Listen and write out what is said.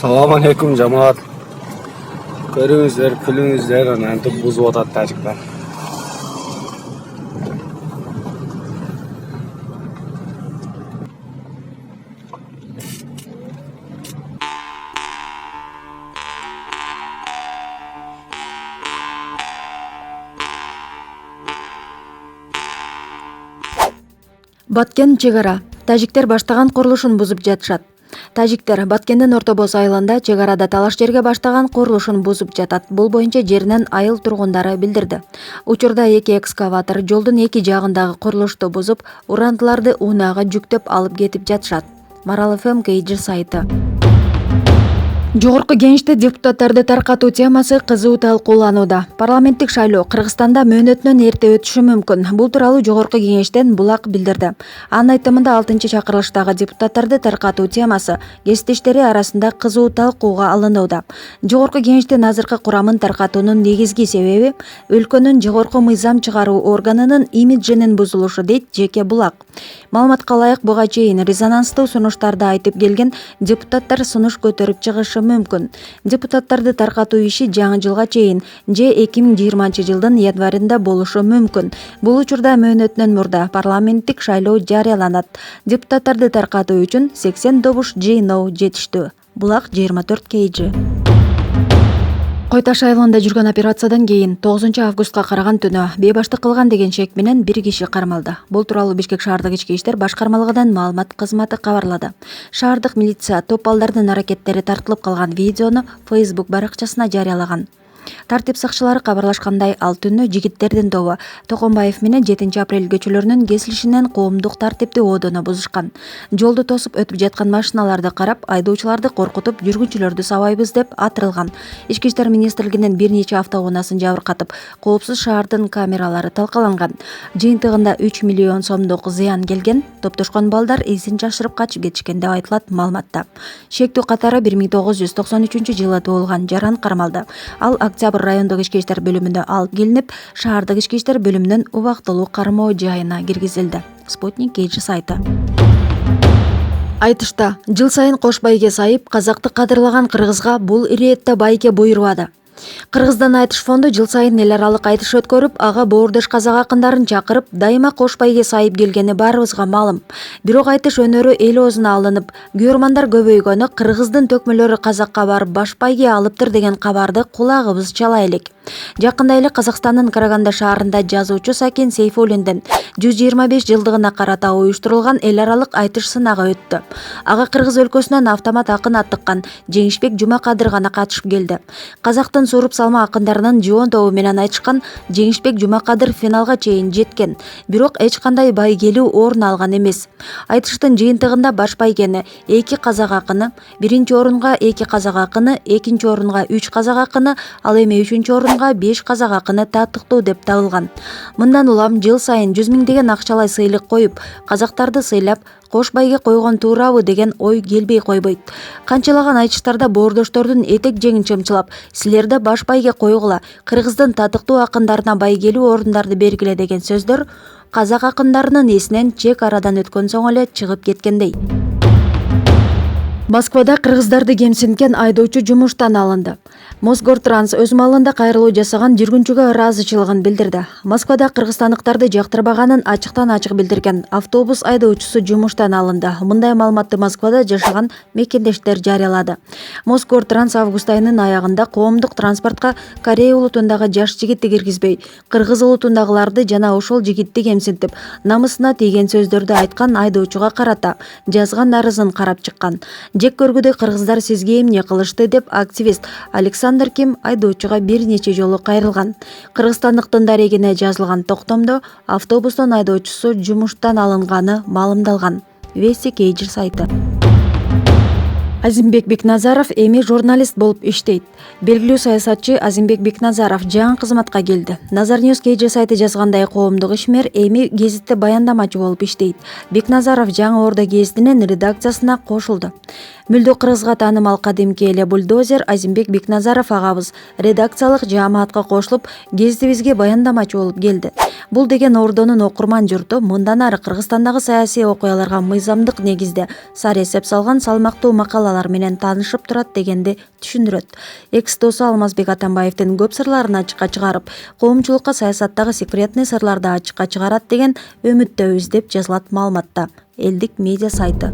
Assalamu alaikum jamaat. Көрүңүздөр, күлүңүздөр, антип бузуп атат тажиктар. Баткен чек ара. Тажиктер баштаган курулушун бузуп жатышат. Тажиктер Баткендин Орто Боз айылында чек арада талаш жерге баштаган курулушун бузуп жатат. Бул боюнча жеринен айыл тургундары билдирди. Учурда 2 экскаватор жолдун эки жагындагы курулушту бузуп, урандыларды унаага жүктөп алып кетип жатышат. Марал ФМ KG сайты. Жогорку Кеңеште депутаттарды таркатуу темасы кызуу талкууланууда. Парламенттик шайлоо Кыргызстанда мөөнөтүнөн эрте өтүшү мүмкүн. Бул тууралуу Жогорку Кеңештен Булак билдирди. Анын айтымында 6-чакырылыштагы депутаттарды таркатуу темасы кесиптештери арасында кызуу талкууга алынууда. Жогорку Кеңештин азыркы курамын таркатуунун негизги себеби өлкөнүн жогорку мыйзам чыгаруу органынын имиджинин бузулушу, дейт жеке Булак. Маалыматка ылайык, буга чейин резонанстуу сунуштарды айтып келген депутаттар сунуш көтөрүп чыгышы мүмкүн. Депутаттарды таркатуу иши жаңы жылга чейин же 2020-жылдын январында болушу мүмкүн. Бул учурда мөөнөтүнөн мурда парламенттик шайлоо жарыяланат. Депутаттарды таркатуу үчүн 80 добуш жыйноо жетиштүү. Булак 24 KG. Кой Таш айылында жүргөн операциядан кийин 9-августка караган түнү бейбаштык кылган деген шек менен 1 киши кармалды. Бул тууралуу Бишкек шаардык ички иштер башкармалыгынын маалымат кызматы кабарлады. Шаардык милиция топ балдардын аракеттери тартылып калган видеону Facebook баракчасына жарыялаган. Тартип сакчылары кабарлашкандай, ал түнү жигиттердин тобу Токонбаев менен 7-апрель көчөлөрүнүн кесилишинен коомдук тартипти оодоно бузушкан. Жолду тосуп өтүп жаткан машиналарды карап, айдоочуларды коркутуп, жүргүнчүлөрдү сабайбыз деп атырылган. Ички иштер министрлигинин бир нече автоунаасын жабыркатып, коопсуз шаардын камералары талкаланган. Жыйынтыгында 3 миллион сомдук зыян келген. Топтошкон балдар эсин шашырып качып кетишкен деп айтылат маалыматта. Шектүү катары 1993-жылы туулган Жаран кармалды. Ал Октябрь райондук ички иштер бөлүмүндө алып келинип, шаардык ички иштер бөлүмүнүн убактылуу кармоо жайына киргизилди. Спутник KG сайты. Айтышта жыл сайын кош байге сайып, казакты кадырлаган кыргызга бул иретте байке буйрубады. Кыргыздан айтыш фонду жыл сайын эл аралык айтыш өткөрүп, ага боордош казак акындарын чакырып, дайыма кош байге сайып келгени баарыбызга маалым. Бирок айтыш өнөрү эл оозуна алынып, күйөрмандар көбөйгөнү Кыргыздын төкмөлөрү казакка барып баш байге алыптыр деген кабарды кулагыбыз чала элек. Жакында эле Казакстандын Караганда шаарында жазуучу Сакен Сейфуллиндин 125 жылдыгына карата уюштурулган эл аралык айтыш сынагы өттү. Ага Кыргыз өлкөсүнөн автомат акын аттыккан Жеңишбек Жумакадыр гана катышып келди. Казактын Суруп Салма акындарынын жоон тобу менен айтышкан Жеңишбек Жумакадыр финалга чейин жеткен, бирок эч кандай байгелүү орун алган эмес. Айтыштын жыйынтыгында баш байгени 2 казак акыны, 1-чи орунга 2 казак акыны, 2-чи орунга 3 казак акыны, ал эми 3-чү орунга 5 казак акыны татыктуу деп табылган. Мындан улам жыл сайын 100 миңдеген акчалай сыйлык коюп, казактарды сыйлап, кош байге койгон туурабы деген ой келбей койбойт. Канчалаган айтыштарда боордоштордун этек жеңин чымчылап, силерде баш байге койгула, Кыргыздын татыктуу акындарына байгелүү орундарды бергиле деген сөздөр казак акындарынын эсинен чек арадан өткөн соң эле чыгып кеткендей. Москвада кыргыздарды кемсинткен айдоочу жумуштан алынды. Мосгортранс өз маалында кайрылуу жасаган жүргүнчүгө ыраазычылыгын билдирди. Москвада кыргызстандыктарды жактырбаганын ачыктан-ачык билдирген автобус айдоочусу жумуштан алынды. Мындай маалыматты Москвада жашаган мекендештер жарыялады. Мосгортранс август айынын аягында коомдук транспортко Корея улутундагы жаш жигитти киргизбей, кыргыз улутундагыларды жана ошол жигитти кемсинтип, намысына тийген сөздөрдү айткан айдоочуга карата жазган арызын карап чыккан. Жек көргүдөй кыргыздар сизге эмне кылышты деп активист Александр Ким айдоочуга бир нече жолу кайрылган. Кыргызстандыктын дарегине жазылган токтомдо автобустун айдоочусу жумуштан алынганы маалымдалган. Вести KG сайты. Азимбек Бекназаров эми журналист болуп иштейт. Белгилүү саясатчы Азимбек Бекназаров жаңы кызматка келди. Nazar News KG сайты жазгандай, коомдук ишмер эми гезитте баяндамачы болуп иштейт. Бекназаров Жаңы Орда гезитинин редакциясына кошулду. Мүлдө кыргызга таанымал кадимки эле бульдозер Азимбек Бекназаров агабыз редакциялык жаамаатка кошулуп гезитибизге баяндамачы болуп келди. Бул деген ордонун окурман журту мындан ары Кыргызстандагы саясий окуяларга мыйзамдык негизде сар эсеп салган салмактуу макалалар менен таанышып турат дегенди түшүндүрөт. Экс досу Алмазбек Атамбаевдин көп сырларын ачыкка чыгарып, коомчулукка саясаттагы секретный сырларды ачыкка чыгарат деген үмүттөбүз деп жазылат маалыматта. Элдик медиа сайты.